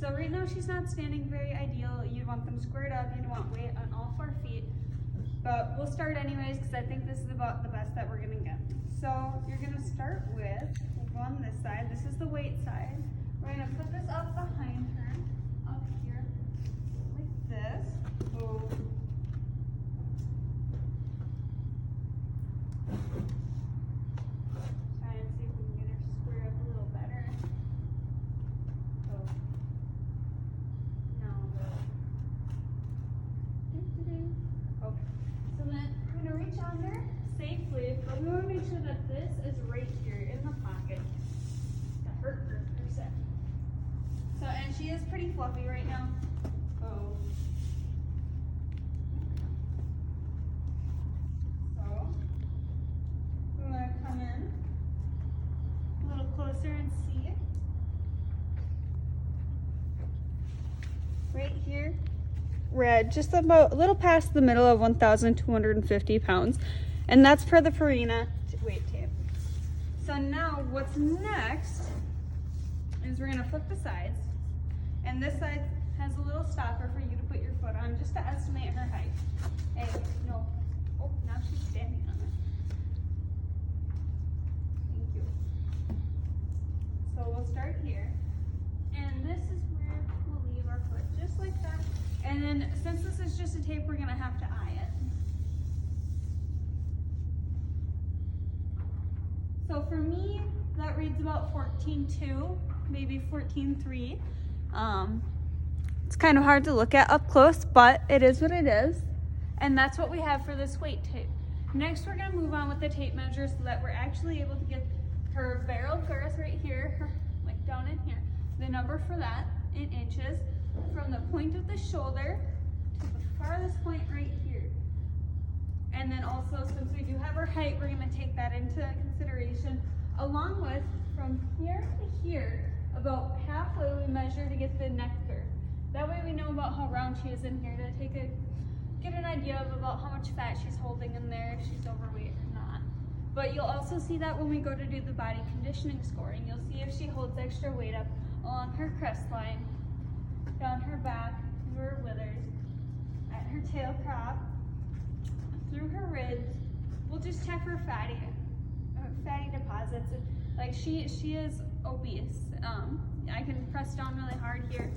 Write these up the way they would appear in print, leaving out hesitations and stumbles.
So right now she's not standing very ideal. You'd want them squared up, you'd want weight on all 4 feet. But we'll start anyways because I think this is about the best that we're gonna get. So you're gonna start with, we'll go on this side. This is the weight side. We're gonna put this up behind her, up here, like this. Boom. Try and see if we can get her square up a little better. Oh. No, okay. So then we're gonna reach under safely, but we wanna make sure that this is right here in the pocket to hurt her per se. So, and she is pretty fluffy right now. Oh. So, we wanna come in a little closer and see it. Right here, we're at just about a little past the middle of 1,250 pounds, and that's per the Purina weight tape. So now what's next is we're gonna flip the sides, and this side has a little stopper for you to put your foot on just to estimate her height. Hey, no. Oh, now she's standing on it. Thank you. So we'll start here, and this is where we'll leave our foot, just like that. And then since this is just a tape, we're gonna have to eye it. So for me, that reads about 14.2, maybe 14.3. It's kind of hard to look at up close, but it is what it is. And that's what we have for this weight tape. Next, we're gonna move on with the tape measure so that we're actually able to get her barrel girth right here, like down in here. The number for that in inches, from the point of the shoulder to the farthest point right here. And then also, since we do have her height, we're gonna take that into consideration, along with from here to here, about halfway we measure to get the neck curve. That way we know about how round she is in here to get an idea of about how much fat she's holding in there, if she's overweight or not. But you'll also see that when we go to do the body conditioning scoring. You'll see if she holds extra weight up along her crest line, down her back, through her withers, at her tail crop, through her ribs. We'll just check for fatty deposits. Like she is obese. I can press down really hard here,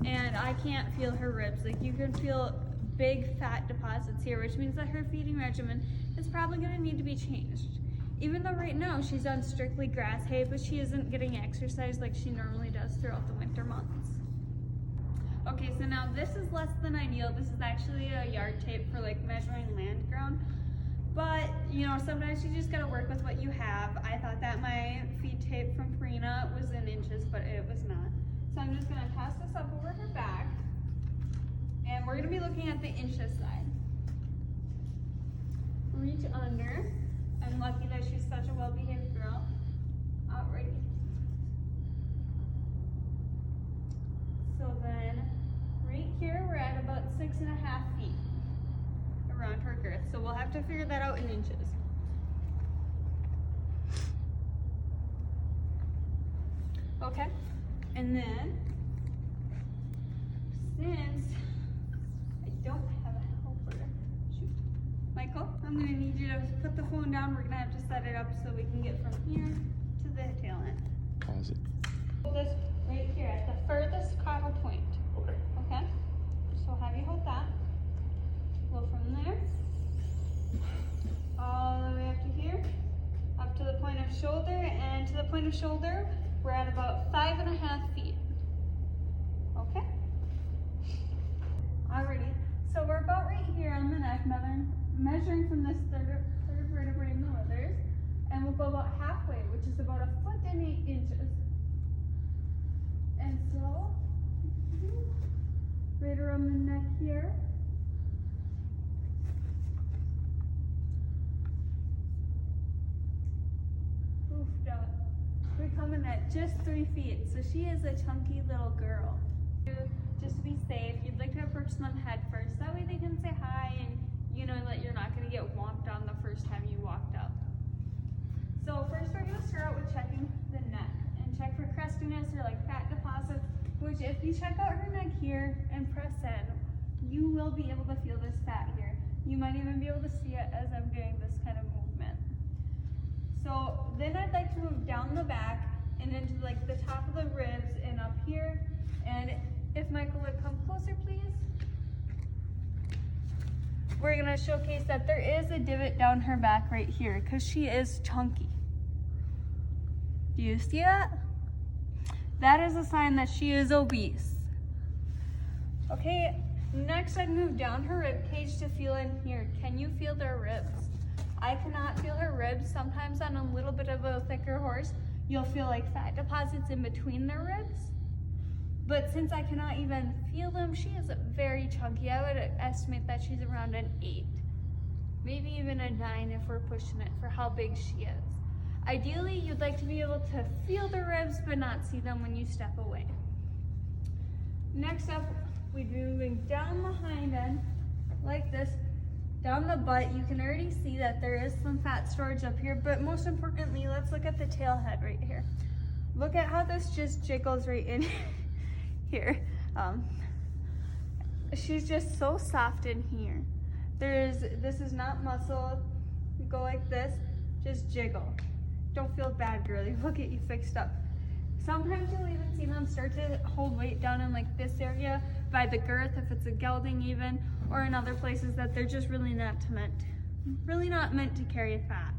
and I can't feel her ribs. Like you can feel big fat deposits here, which means that her feeding regimen is probably going to need to be changed. Even though right now she's on strictly grass hay, but she isn't getting exercise like she normally does throughout the winter months. Okay, so now this is less than ideal. This is actually a yard tape for like measuring land ground. But, you know, sometimes you just gotta work with what you have. I thought that my feed tape from Purina was in inches, but it was not. So I'm just gonna toss this up over her back, and we're gonna be looking at the inches side. Reach under. I'm lucky that she's such a well-behaved girl. Alrighty. So then, right here, we're at about 6.5 feet around her girth. So we'll have to figure that out in inches. Okay, and then, since I don't have a helper, shoot. Michael, I'm gonna need you to put the phone down. We're gonna have to set it up so we can get from here to the tail end. Pause it. Hold this right here at the furthest copper point. Okay. Okay? So have you hold that. Go from there, all the way up to here, up to the point of shoulder, and to the point of shoulder, we're at about 5.5 feet. Okay? Alrighty, so we're about right here on the neck, measuring from this third vertebrae in the withers, and we'll go about halfway, which is about 1.8 inches. And so, right around the neck here. Oof, we're coming at just 3 feet, so she is a chunky little girl. Just to be safe, you'd like to approach them head first. That way they can say hi, and you know that you're not going to get whomped on the first time you walked up. So first we're going to start out with checking the neck and check for crustiness or like fat deposits which if you check out her neck here and press in, you will be able to feel this fat here. You might even be able to see it as I'm doing this kind of movement. So then I'd like to move down the back and into like the top of the ribs and up here. And if Michael would come closer, please. We're gonna showcase that there is a divot down her back right here because she is chunky. Do you see that? That is a sign that she is obese. Okay, next I'd move down her rib cage to feel in here. Can you feel their ribs? I cannot feel her ribs. Sometimes on a little bit of a thicker horse, you'll feel like fat deposits in between their ribs. But since I cannot even feel them, she is very chunky. I would estimate that she's around an 8, maybe even a 9 if we're pushing it for how big she is. Ideally, you'd like to be able to feel the ribs but not see them when you step away. Next up, we'd be moving down the hind end like this, down the butt. You can already see that there is some fat storage up here, but most importantly, let's look at the tail head right here. Look at how this just jiggles right in here. She's just so soft in here. This is not muscle. You go like this, just jiggle. Don't feel bad, girlie. We'll get you fixed up. Sometimes you'll even see them start to hold weight down in like this area by the girth, if it's a gelding even, or in other places that they're just really not meant to carry fat.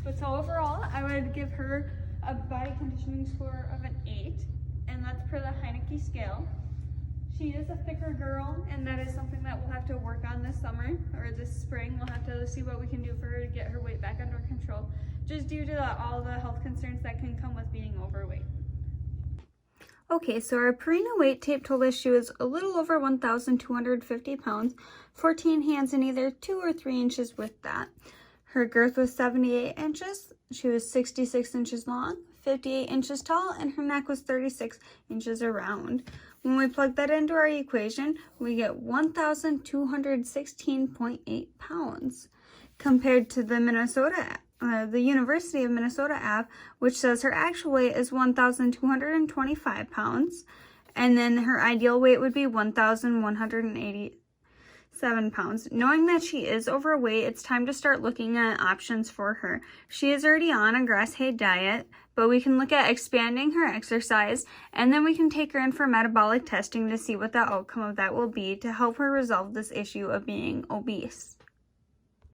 But so overall, I would give her a body conditioning score of an 8, and that's per the Heineke scale. She is a thicker girl, and that is something that we'll have to work on this summer or this spring. We'll have to see what we can do for her to get her weight back under control, just due to all the health concerns that can come with being overweight. Okay, so our Purina weight tape told us she was a little over 1,250 pounds, 14 hands and either 2 or 3 inches with that. Her girth was 78 inches, she was 66 inches long, 58 inches tall, and her neck was 36 inches around. When we plug that into our equation, we get 1,216.8 pounds compared to the the University of Minnesota app, which says her actual weight is 1,225 pounds, and then her ideal weight would be 1,187 pounds. Knowing that she is overweight, it's time to start looking at options for her. She is already on a grass-hay diet, but we can look at expanding her exercise, and then we can take her in for metabolic testing to see what the outcome of that will be to help her resolve this issue of being obese.